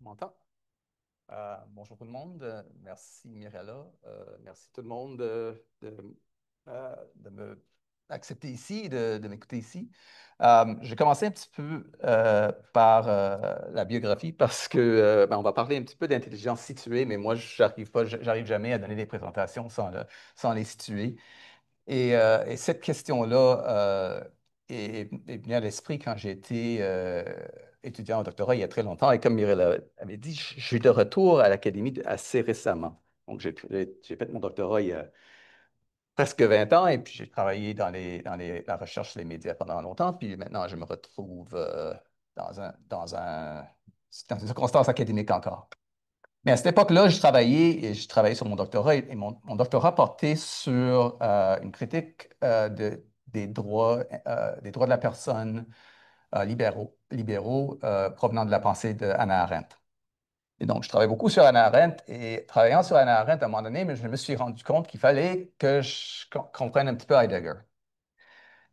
M'entends? Bonjour tout le monde. Merci Mirella. Merci tout le monde de me accepter ici, de m'écouter ici. Je vais commencer un petit peu par la biographie parce que on va parler un petit peu d'intelligence située, mais moi, j'arrive jamais à donner des présentations sans les situer. Et cette question-là est venue à l'esprit quand j'ai été étudiant en doctorat il y a très longtemps. Et comme Mireille avait dit, je suis de retour à l'académie assez récemment. Donc, j'ai fait mon doctorat il y a presque 20 ans et puis j'ai travaillé la recherche sur les médias pendant longtemps. Puis maintenant, je me retrouve dans une circonstance académique encore. Mais à cette époque-là, je travaillais sur mon doctorat et mon doctorat portait sur une critique des droits de la personne libéraux provenant de la pensée de Hannah Arendt. Et donc, je travaille beaucoup sur Hannah Arendt et travaillant sur Hannah Arendt, à un moment donné, mais je me suis rendu compte qu'il fallait que je comprenne un petit peu Heidegger,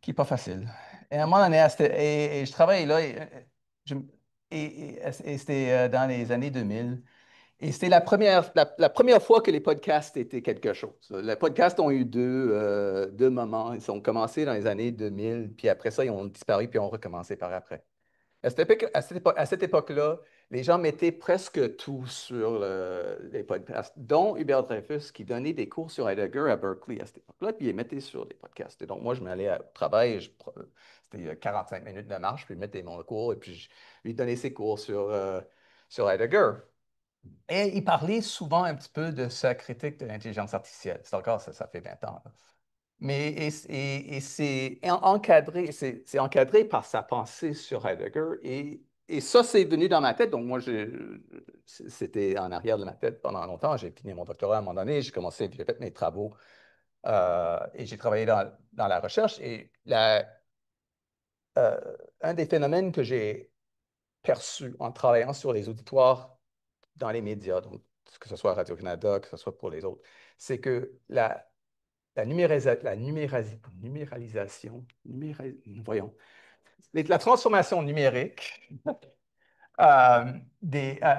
qui n'est pas facile. Et à un moment donné, et je travaille là, je- et c'était dans les années 2000. Et c'était la première fois que les podcasts étaient quelque chose. Les podcasts ont eu deux moments. Ils ont commencé dans les années 2000, puis après ça, ils ont disparu, puis ont recommencé par après. À cette époque-là, les gens mettaient presque tout sur les podcasts, dont Hubert Dreyfus, qui donnait des cours sur Heidegger à Berkeley à cette époque-là, puis il les mettait sur les podcasts. Et donc, moi, je m'allais au travail, c'était 45 minutes de marche, puis je mettais mon cours, et puis je lui donnais ses cours sur Heidegger. Et il parlait souvent un petit peu de sa critique de l'intelligence artificielle. C'est encore ça, ça fait 20 ans, là. Mais et c'est encadré par sa pensée sur Heidegger. Et ça, c'est venu dans ma tête. Donc, moi, c'était en arrière de ma tête pendant longtemps. J'ai fini mon doctorat à un moment donné. J'ai fait mes travaux et j'ai travaillé dans la recherche. Et euh, un des phénomènes que j'ai perçu en travaillant sur les auditoires dans les médias, donc que ce soit Radio-Canada, que ce soit pour les autres, c'est que numéralisation, voyons, la transformation numérique euh, des, euh,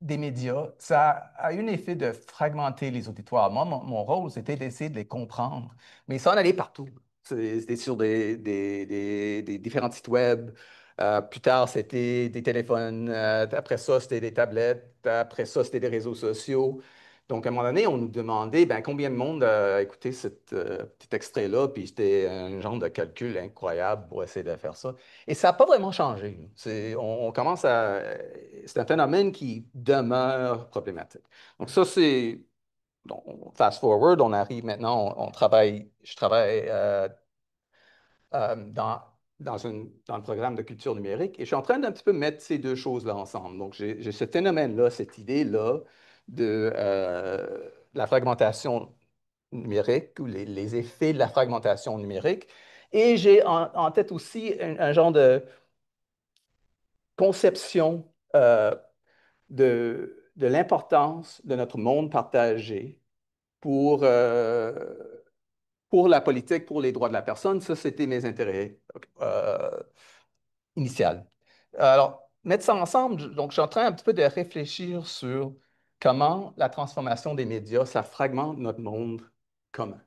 des médias, ça a eu un effet de fragmenter les auditoires. Moi, mon rôle, c'était d'essayer de les comprendre, mais ça en allait partout. C'était sur des différents sites web. Plus tard, c'était des téléphones. Après ça, c'était des tablettes. Après ça, c'était des réseaux sociaux. Donc, à un moment donné, on nous demandait ben, combien de monde a écouté cet extrait-là, puis c'était un genre de calcul incroyable pour essayer de faire ça. Et ça n'a pas vraiment changé. On commence à. C'est un phénomène qui demeure problématique. Donc, ça, c'est. Donc, fast forward, on arrive maintenant, je travaille dans, dans le programme de culture numérique et je suis en train d'un petit peu mettre ces deux choses-là ensemble. Donc, j'ai ce phénomène-là, cette idée-là de la fragmentation numérique ou les effets de la fragmentation numérique. Et j'ai en tête aussi un genre de conception de l'importance de notre monde partagé pour, euh, pour la politique, pour les droits de la personne. Ça, c'était mes intérêts initiaux. Alors, mettre ça ensemble, donc je suis en train un petit peu de réfléchir sur comment la transformation des médias, ça fragmente notre monde commun.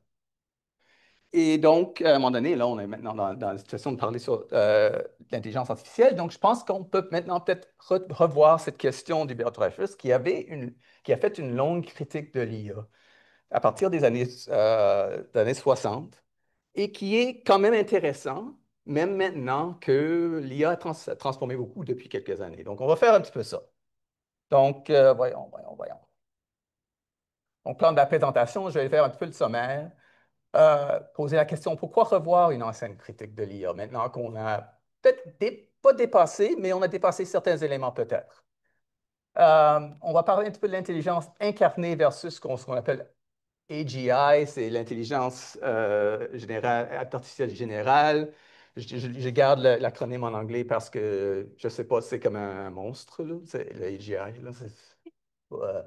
Et donc, à un moment donné, là, on est maintenant dans la situation de parler sur l'intelligence artificielle. Donc, je pense qu'on peut maintenant peut-être revoir cette question d'Hubert Dreyfus, qui a fait une longue critique de l'IA à partir des années 60 et qui est quand même intéressant, même maintenant que l'IA a transformé beaucoup depuis quelques années. Donc, on va faire un petit peu ça. Donc, voyons. Donc, plan de la présentation, je vais faire un petit peu le sommaire. Poser la question, pourquoi revoir une ancienne critique de l'IA maintenant qu'on a peut-être pas dépassé, mais on a dépassé certains éléments peut-être. On va parler un petit peu de l'intelligence incarnée versus ce qu'on appelle AGI, c'est l'intelligence artificielle générale. Je garde l'acronyme en anglais parce que je ne sais pas, c'est comme un monstre, là, c'est le AGI. Là, ouais.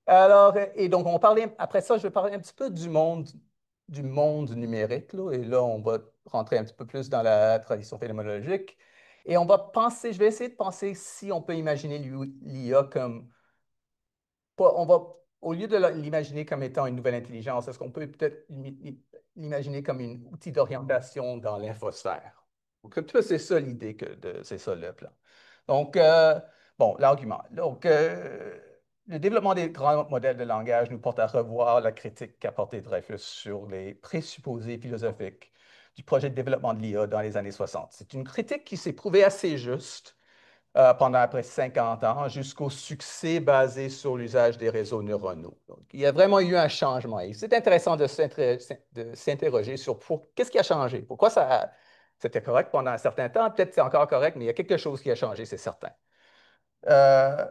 Alors, et donc, on va parler, après ça, je vais parler un petit peu du monde numérique, là, et là, on va rentrer un petit peu plus dans la tradition phénoménologique. Et on va penser, je vais essayer de penser si on peut imaginer l'IA comme, on va, au lieu de l'imaginer comme étant une nouvelle intelligence, est-ce qu'on peut peut-être l'imaginer comme un outil d'orientation dans l'infosphère? Donc, c'est ça l'idée, c'est ça le plan. Donc, bon, l'argument. Donc, le développement des grands modèles de langage nous porte à revoir la critique qu'a portée Dreyfus sur les présupposés philosophiques du projet de développement de l'IA dans les années 60. C'est une critique qui s'est prouvée assez juste pendant après 50 ans, jusqu'au succès basé sur l'usage des réseaux neuronaux. Donc, il y a vraiment eu un changement. Et c'est intéressant de s'interroger sur qu'est-ce qui a changé. Pourquoi c'était correct pendant un certain temps, peut-être c'est encore correct, mais il y a quelque chose qui a changé, c'est certain. Euh,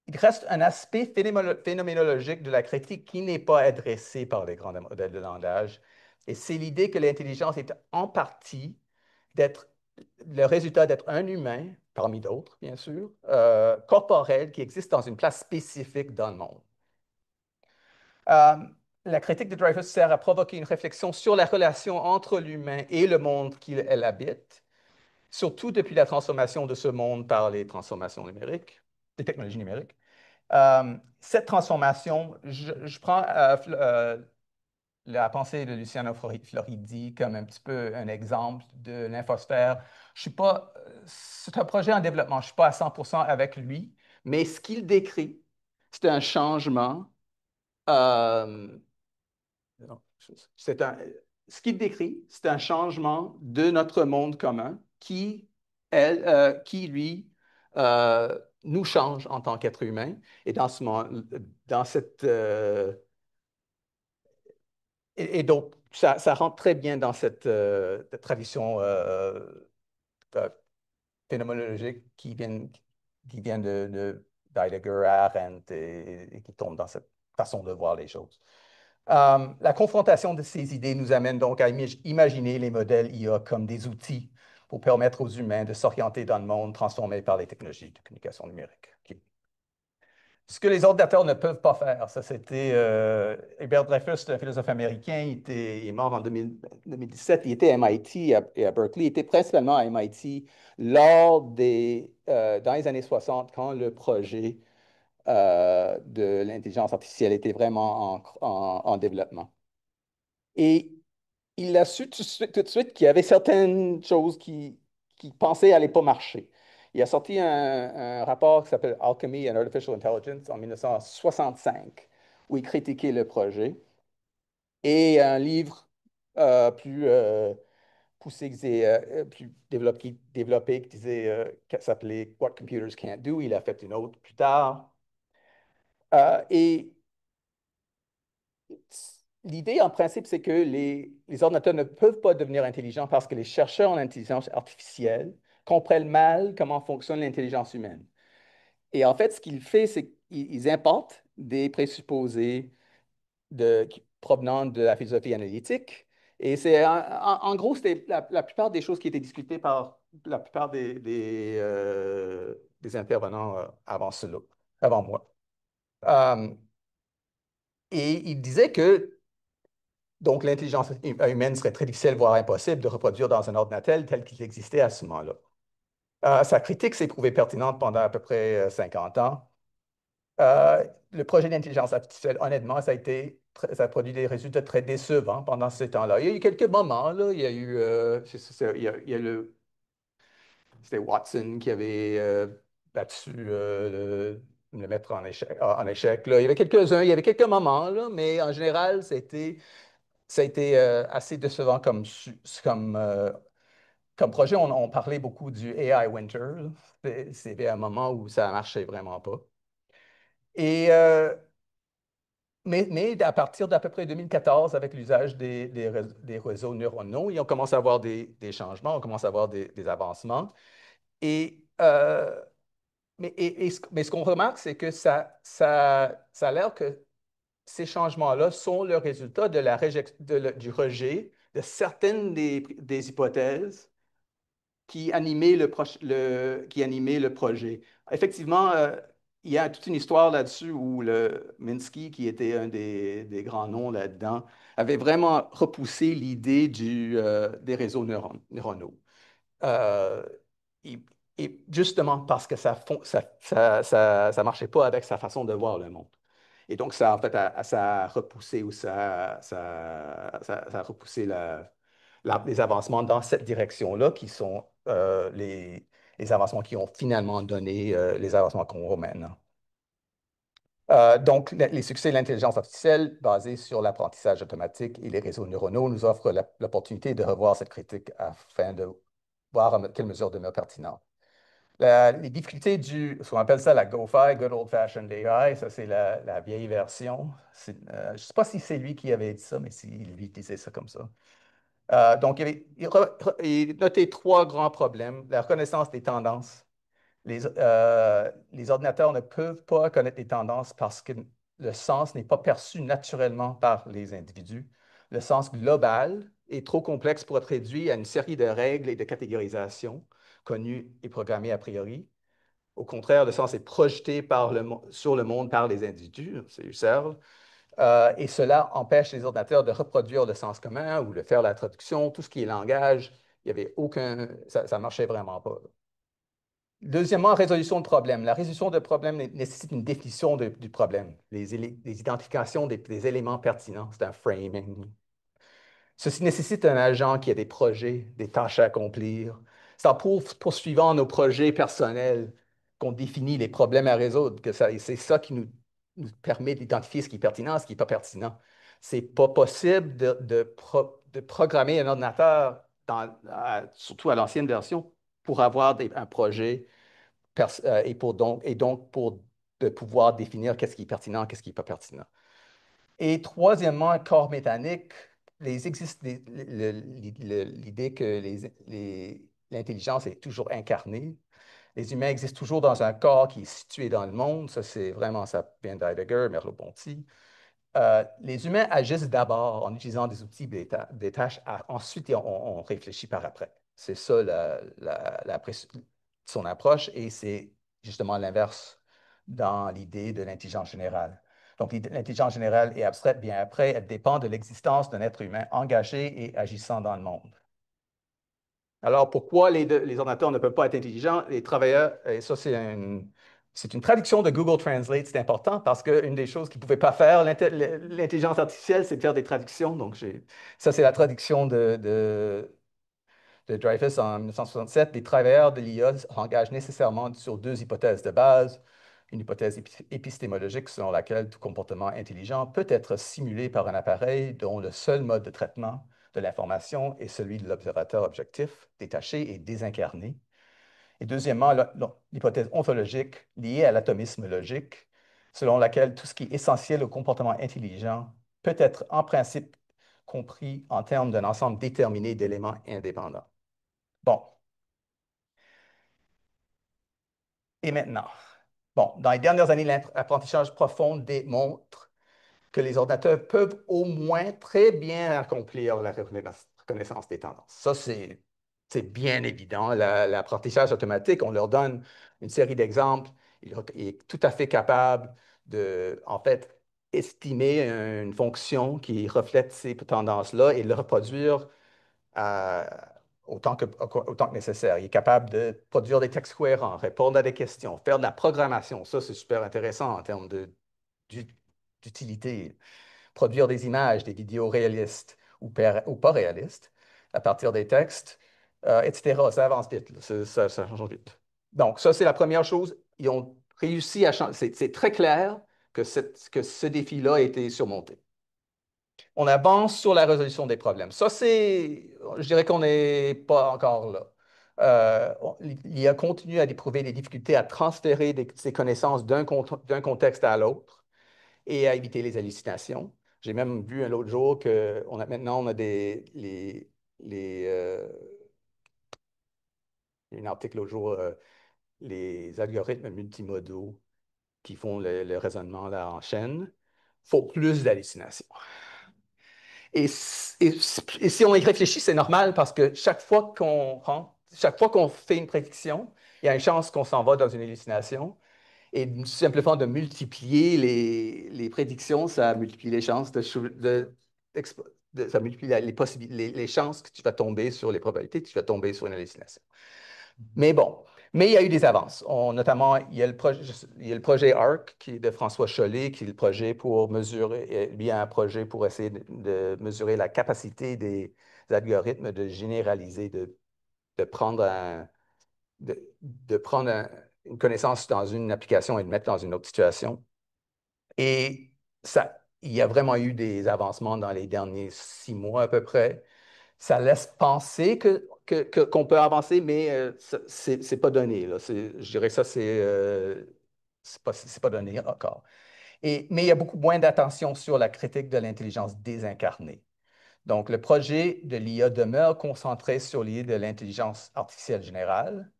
il reste un aspect phénoménologique de la critique qui n'est pas adressé par les grands modèles de langage, et c'est l'idée que l'intelligence est en partie d'être le résultat d'être un humain, parmi d'autres, bien sûr, corporel, qui existe dans une place spécifique dans le monde. Euh, la critique de Dreyfus sert à provoquer une réflexion sur la relation entre l'humain et le monde qu'il habite, surtout depuis la transformation de ce monde par les transformations numériques, les technologies numériques. Cette transformation, je prends la pensée de Luciano Floridi comme un petit peu un exemple de l'infosphère. Je suis pas, c'est un projet en développement, je ne suis pas à 100% avec lui, mais ce qu'il décrit, c'est un changement. euh, non, c'est un, ce qu'il décrit, c'est un changement de notre monde commun qui lui, nous change en tant qu'être humain. Et dans cette, et donc, ça rentre très bien dans cette tradition euh, phénoménologique qui vient d'Heidegger, Arendt et qui tombe dans cette façon de voir les choses. La confrontation de ces idées nous amène donc à imaginer les modèles IA comme des outils pour permettre aux humains de s'orienter dans le monde transformé par les technologies de communication numérique. OK. Ce que les ordinateurs ne peuvent pas faire, ça c'était Hubert Dreyfus, c'est un philosophe américain, il est mort en 2017, il était à MIT et à Berkeley, il était principalement à MIT dans les années 60, quand le projet de l'intelligence artificielle était vraiment en développement. Et il a su tout de suite qu'il y avait certaines choses qui pensaient n'allaient pas marcher. Il a sorti un rapport qui s'appelle Alchemy and Artificial Intelligence en 1965, où il critiquait le projet, et un livre plus poussé, plus développé qui s'appelait What Computers Can't Do. Il a fait une autre plus tard. Et l'idée, en principe, c'est que les ordinateurs ne peuvent pas devenir intelligents parce que les chercheurs en intelligence artificielle comprennent mal comment fonctionne l'intelligence humaine. Et en fait, ce qu'ils font, c'est qu'ils importent des présupposés provenant de la philosophie analytique. Et c'est en gros, c'était la plupart des choses qui étaient discutées par la plupart des intervenants avant moi. Euh, et il disait que donc, l'intelligence humaine serait très difficile, voire impossible, de reproduire dans un ordinateur tel qu'il existait à ce moment-là. Sa critique s'est prouvée pertinente pendant à peu près 50 ans. Le projet d'intelligence artificielle, honnêtement, ça a produit des résultats très décevants pendant ce temps-là. Il y a eu quelques moments, là, il y a eu, il y a c'était Watson qui avait battu le maître en échec, là. Il y avait quelques-uns, il y avait quelques moments, là, mais en général, ça a été assez décevant comme projet. On parlait beaucoup du AI Winter, là. C'était un moment où ça marchait vraiment pas. Et, mais à partir d'à peu près 2014, avec l'usage des réseaux neuronaux, on commence à avoir des changements, on commence à avoir des avancements. Et, mais ce qu'on remarque, c'est que ça a l'air que ces changements-là sont le résultat du rejet de certaines des hypothèses qui animaient le projet. Effectivement, il y a toute une histoire là-dessus où le Minsky, qui était un des grands noms là-dedans, avait vraiment repoussé l'idée des réseaux neuronaux. Euh, Et, et justement parce que ça marchait pas avec sa façon de voir le monde. Et donc, ça, en fait, ça a repoussé ou ça a repoussé les avancements dans cette direction-là, qui sont les avancements qui ont finalement donné les avancements qu'on voit maintenant. Donc, les succès de l'intelligence artificielle basés sur l'apprentissage automatique et les réseaux neuronaux nous offrent l'opportunité de revoir cette critique afin de voir à quelle mesure demeure pertinente. Les difficultés ce qu'on appelle ça la GoFi, Good Old Fashioned AI, ça c'est la vieille version. Je ne sais pas si c'est lui qui avait dit ça, mais lui disait ça comme ça. Donc, il notait trois grands problèmes. La reconnaissance des tendances. Les ordinateurs ne peuvent pas connaître les tendances parce que le sens n'est pas perçu naturellement par les individus. Le sens global est trop complexe pour être réduit à une série de règles et de catégorisations connues et programmées a priori. Au contraire, le sens est projeté sur le monde par les individus, c'est Husserl, et cela empêche les ordinateurs de reproduire le sens commun ou de faire la traduction, tout ce qui est langage. Il y avait aucun, ça ne marchait vraiment pas. Deuxièmement, résolution de problème. La résolution de problème nécessite une définition du problème, les identifications des éléments pertinents. C'est un framing. Ceci nécessite un agent qui a des projets, des tâches à accomplir. C'est en poursuivant nos projets personnels qu'on définit les problèmes à résoudre, et c'est ça qui nous permet d'identifier ce qui est pertinent, ce qui n'est pas pertinent. C'est pas possible de programmer un ordinateur, surtout à l'ancienne version, pour avoir un projet et donc pour de pouvoir définir qu'est-ce qui est pertinent, qu'est-ce qui n'est pas pertinent. Et troisièmement, un corps mécanique, l'idée que l'intelligence est toujours incarnée. Les humains existent toujours dans un corps qui est situé dans le monde. Ça, c'est vraiment, ça vient d'Heidegger, Merleau-Ponty. Les humains agissent d'abord en utilisant des outils, des tâches, ensuite on réfléchit par après. C'est ça son approche et c'est justement l'inverse dans l'idée de l'intelligence générale. Donc l'intelligence générale est abstraite bien après, elle dépend de l'existence d'un être humain engagé et agissant dans le monde. Alors, pourquoi les ordinateurs ne peuvent pas être intelligents? Les travailleurs, et ça, c'est une traduction de Google Translate, c'est important parce qu'une des choses qu'ils ne pouvaient pas faire, l'intelligence artificielle, c'est de faire des traductions. Donc, ça, c'est la traduction de Dreyfus en 1967. Les travailleurs de l'IA s'engagent nécessairement sur deux hypothèses de base. Une hypothèse épistémologique selon laquelle tout comportement intelligent peut être simulé par un appareil dont le seul mode de traitement de l'information est celui de l'observateur objectif, détaché et désincarné. Et deuxièmement, l'hypothèse ontologique liée à l'atomisme logique, selon laquelle tout ce qui est essentiel au comportement intelligent peut être en principe compris en termes d'un ensemble déterminé d'éléments indépendants. Bon, et maintenant? Bon, dans les dernières années, l'apprentissage profond démontre que les ordinateurs peuvent au moins très bien accomplir la reconnaissance des tendances. Ça, c'est bien évident. L'apprentissage automatique, on leur donne une série d'exemples. Il est tout à fait capable de, en fait, estimer une fonction qui reflète ces tendances-là et le reproduire autant que nécessaire. Il est capable de produire des textes cohérents, répondre à des questions, faire de la programmation. Ça, c'est super intéressant en termes d'utilité. Produire des images, des vidéos réalistes ou pas réalistes à partir des textes, etc. Ça avance vite, là. Ça change vite. Donc, ça, c'est la première chose. Ils ont réussi à changer. C'est très clair que ce défi-là a été surmonté. On avance sur la résolution des problèmes. Ça, je dirais qu'on n'est pas encore là. L'IA continue à éprouver des difficultés à transférer ses connaissances d'un contexte à l'autre et à éviter les hallucinations. J'ai même vu un autre jour que maintenant, on a il y a un article l'autre jour, les algorithmes multimodaux qui font le raisonnement là, en chaîne font plus d'hallucinations. Et si on y réfléchit, c'est normal parce que chaque fois qu'on fait une prédiction, il y a une chance qu'on s'en va dans une hallucination. Et simplement de multiplier les prédictions, ça multiplie les chances ça multiplie les chances que tu vas tomber sur les probabilités que tu vas tomber sur une hallucination. Mais bon, mais il y a eu des avances. Notamment, il y a le projet ARC qui est de François Chollet, qui est le projet pour mesurer, lui a un projet pour essayer de mesurer la capacité des algorithmes de généraliser, de prendre de prendre une connaissance dans une application et de mettre dans une autre situation. Et il y a vraiment eu des avancements dans les derniers 6 mois à peu près. Ça laisse penser qu'on peut avancer, mais c'est pas donné, là. Je dirais que ça, c'est pas donné encore. Mais il y a beaucoup moins d'attention sur la critique de l'intelligence désincarnée. Donc, le projet de l'IA demeure concentré sur l'idée de l'intelligence artificielle générale.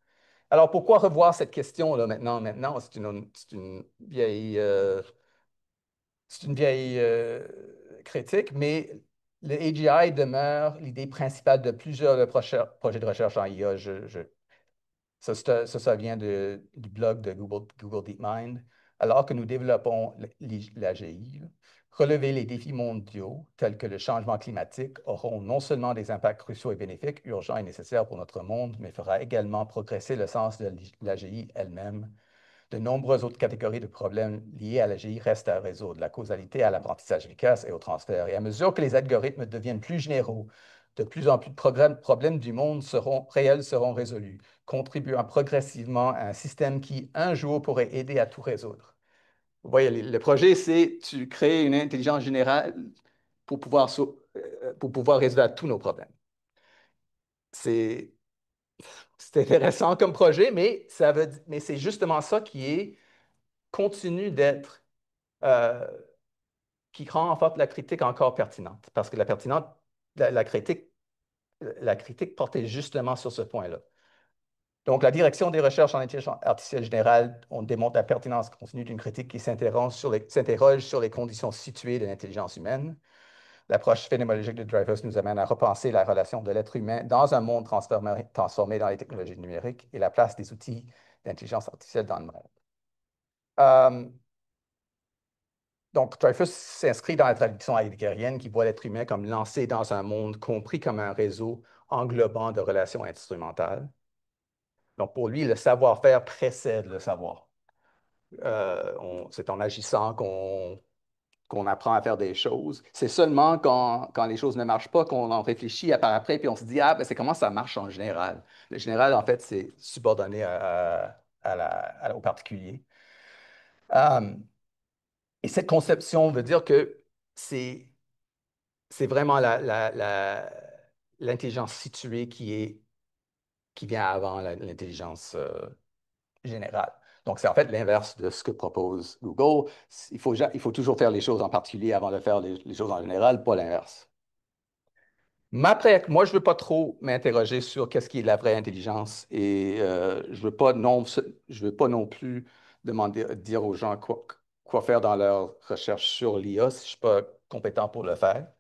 Alors, pourquoi revoir cette question-là maintenant? Maintenant, c'est une vieille critique, mais le AGI demeure l'idée principale de plusieurs projets de recherche en IA. Ça vient du blog de Google DeepMind. Alors que nous développons l'AGI, relever les défis mondiaux tels que le changement climatique auront non seulement des impacts cruciaux et bénéfiques, urgents et nécessaires pour notre monde, mais fera également progresser le sens de l'AGI elle-même. De nombreuses autres catégories de problèmes liés à l'AGI restent à résoudre, la causalité à l'apprentissage efficace et au transfert. Et à mesure que les algorithmes deviennent plus généraux, de plus en plus de problèmes du monde réels seront résolus, contribuant progressivement à un système qui, un jour, pourrait aider à tout résoudre. Vous voyez, le projet, c'est tu crées une intelligence générale pour pouvoir résoudre tous nos problèmes. C'est c'est intéressant comme projet, mais c'est justement ça continue d'être euh, qui rend en fait la critique encore pertinente. Parce que la critique, la critique portait justement sur ce point-là. Donc, la direction des recherches en intelligence artificielle générale, on démontre la pertinence continue d'une critique qui s'interroge sur les conditions situées de l'intelligence humaine. L'approche phénoménologique de Dreyfus nous amène à repenser la relation de l'être humain dans un monde transformé dans les technologies numériques et la place des outils d'intelligence artificielle dans le monde. Euh, Donc, Dreyfus s'inscrit dans la tradition heideggerienne qui voit l'être humain comme lancé dans un monde compris comme un réseau englobant de relations instrumentales. Donc, pour lui, le savoir-faire précède le savoir. C'est en agissant qu'on apprend à faire des choses. C'est seulement quand les choses ne marchent pas qu'on en réfléchit à par après, puis on se dit, ah, ben, c'est comment ça marche en général. Le général, en fait, c'est subordonné au particulier. Euh, et cette conception veut dire que c'est c'est vraiment l'intelligence située qui vient avant l'intelligence générale. Donc, c'est en fait l'inverse de ce que propose Google. Il faut toujours faire les choses en particulier avant de faire les choses en général, pas l'inverse. Moi, je ne veux pas trop m'interroger sur qu'est-ce qui est la vraie intelligence et je veux pas non plus dire aux gens quoi faire dans leur recherche sur l'IA si je ne suis pas compétent pour le faire.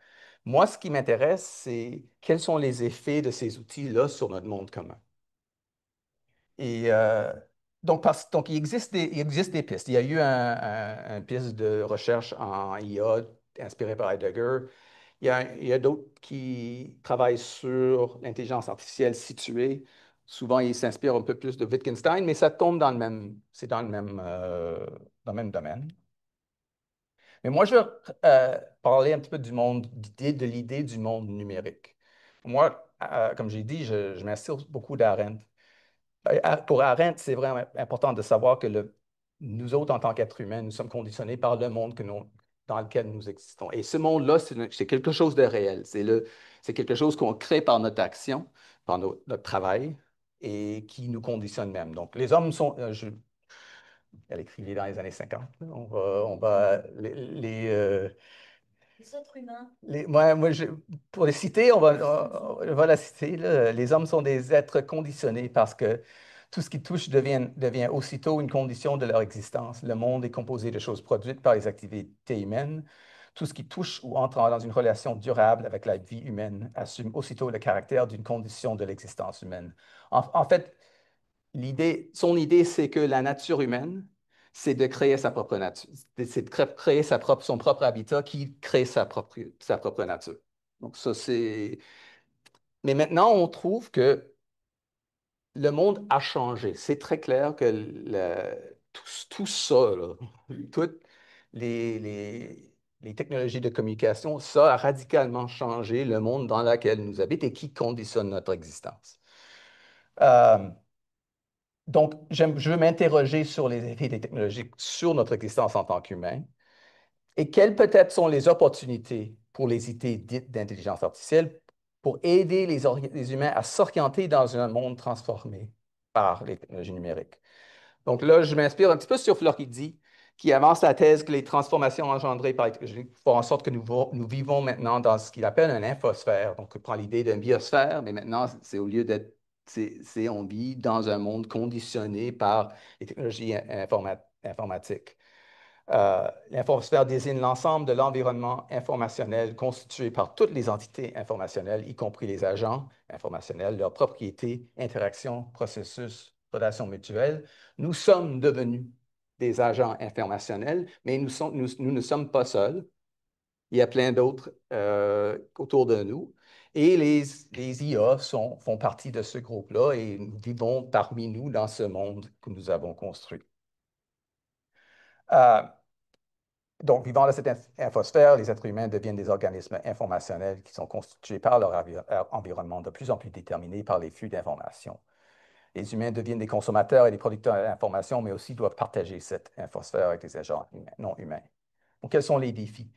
Moi, ce qui m'intéresse, c'est quels sont les effets de ces outils-là sur notre monde commun. Et donc, il existe des pistes. Il y a eu une piste de recherche en IA inspirée par Heidegger. Il y a d'autres qui travaillent sur l'intelligence artificielle située. Souvent, ils s'inspirent un peu plus de Wittgenstein, mais ça tombe c'est dans le même domaine. Mais moi, je veux parler un petit peu de l'idée du monde numérique. Moi, comme j'ai dit, je m'inspire beaucoup d'Arendt. Pour Arendt, c'est vraiment important de savoir que nous autres, en tant qu'êtres humains, nous sommes conditionnés par le monde dans lequel nous existons. Et ce monde-là, c'est quelque chose de réel. C'est quelque chose qu'on crée par notre action, par notre travail, et qui nous conditionne même. Donc, les hommes sont, elle écrivait dans les années 50, là, les êtres humains. Pour les citer, on va la citer, là. Les hommes sont des êtres conditionnés parce que tout ce qui touche devient aussitôt une condition de leur existence. Le monde est composé de choses produites par les activités humaines. Tout ce qui touche ou entre dans une relation durable avec la vie humaine assume aussitôt le caractère d'une condition de l'existence humaine. En fait, son idée, c'est que la nature humaine, c'est de créer sa propre nature, c'est de créer son propre habitat qui crée sa propre nature. Donc ça, c'est... Mais maintenant, on trouve que le monde a changé. C'est très clair que tout ça, là, toutes les technologies de communication, ça a radicalement changé le monde dans lequel nous habitons et qui conditionne notre existence. Euh, donc, je veux m'interroger sur les effets des technologies sur notre existence en tant qu'humain et quelles peut-être sont les opportunités pour les idées dites d'intelligence artificielle pour aider les humains à s'orienter dans un monde transformé par les technologies numériques. Donc là, je m'inspire un petit peu sur Floridi, qui avance la thèse que les transformations engendrées par les technologies font en sorte que nous vivons maintenant dans ce qu'il appelle une infosphère. Donc, il prend l'idée d'une biosphère, mais maintenant, c'est au lieu d'être, on vit dans un monde conditionné par les technologies informatiques. L'infosphère désigne l'ensemble de l'environnement informationnel constitué par toutes les entités informationnelles, y compris les agents informationnels, leurs propriétés, interactions, processus, relations mutuelles. Nous sommes devenus des agents informationnels, mais nous ne sommes pas seuls. Il y a plein d'autres autour de nous. Et les IA font partie de ce groupe-là et nous vivons parmi nous dans ce monde que nous avons construit. Euh, Donc, vivant dans cette infosphère, les êtres humains deviennent des organismes informationnels qui sont constitués par leur environnement de plus en plus déterminé par les flux d'informations. Les humains deviennent des consommateurs et des producteurs d'informations, mais aussi doivent partager cette infosphère avec les agents non humains. Donc, quels sont les défis?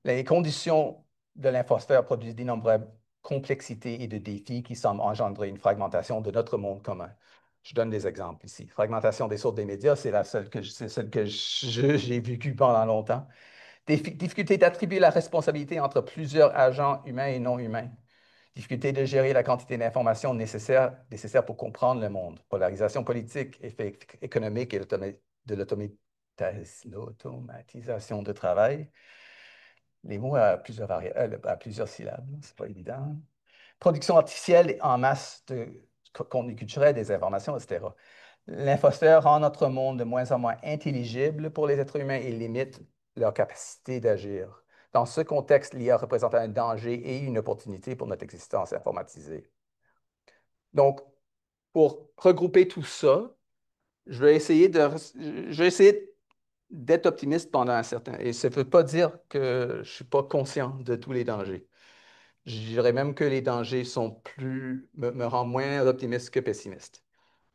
Les conditions de l'infosphère produisent d'innombrables complexités et de défis qui semblent engendrer une fragmentation de notre monde commun. Je donne des exemples ici. Fragmentation des sources des médias, c'est celle que j'ai vécue pendant longtemps. Difficulté d'attribuer la responsabilité entre plusieurs agents humains et non humains. Difficulté de gérer la quantité d'informations nécessaires pour comprendre le monde. Polarisation politique, effet économique et de l'automatisation de travail. Les mots à plusieurs syllabes, c'est pas évident. Production artificielle en masse de contenu culturel, des informations, etc. L'infosphère rend notre monde de moins en moins intelligible pour les êtres humains et limite leur capacité d'agir. Dans ce contexte, l'IA représente un danger et une opportunité pour notre existence informatisée. Donc, pour regrouper tout ça, je vais essayer d'être optimiste pendant un certain... Et ça ne veut pas dire que je ne suis pas conscient de tous les dangers. Je dirais même que les dangers me rendent moins optimiste que pessimiste.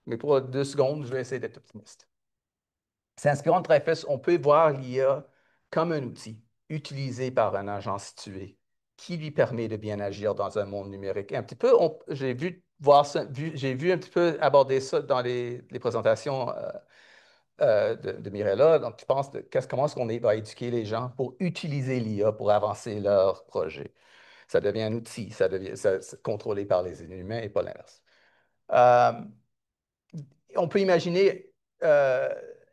Mais pour 2 secondes, je vais essayer d'être optimiste. C'est inspirant de Dreyfus, on peut voir l'IA comme un outil utilisé par un agent situé qui lui permet de bien agir dans un monde numérique. Et un petit peu, j'ai vu voir ça, j'ai vu un petit peu aborder ça dans les présentations de Mirella. Donc, je pense comment est-ce qu'on va éduquer les gens pour utiliser l'IA pour avancer leur projet. Ça devient un outil, c'est contrôlé par les humains et pas l'inverse. Euh, on peut imaginer,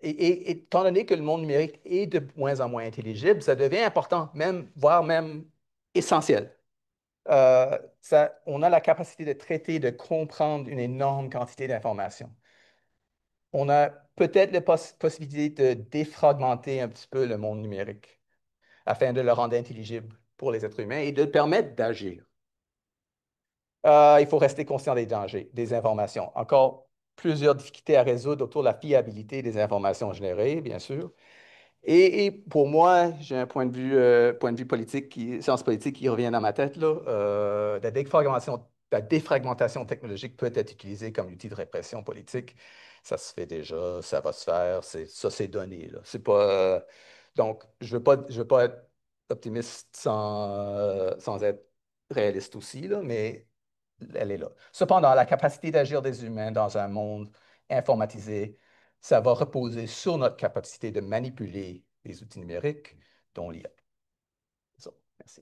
étant donné que le monde numérique est de moins en moins intelligible, ça devient important, voire même essentiel. On a la capacité de traiter, de comprendre une énorme quantité d'informations. On a peut-être la possibilité de défragmenter un petit peu le monde numérique afin de le rendre intelligible pour les êtres humains et de le permettre d'agir. Il faut rester conscient des dangers, des informations. Encore plusieurs difficultés à résoudre autour de la fiabilité des informations générées, bien sûr. Et pour moi, j'ai un point de vue politique, science politique qui revient dans ma tête, là. La défragmentation technologique peut être utilisée comme outil de répression politique. Ça se fait déjà, ça va se faire, ça c'est donné, là. C'est pas, donc, je veux pas être optimiste sans être réaliste aussi, là, mais elle est là. Cependant, la capacité d'agir des humains dans un monde informatisé, ça va reposer sur notre capacité de manipuler les outils numériques, dont l'IA. C'est ça. Merci.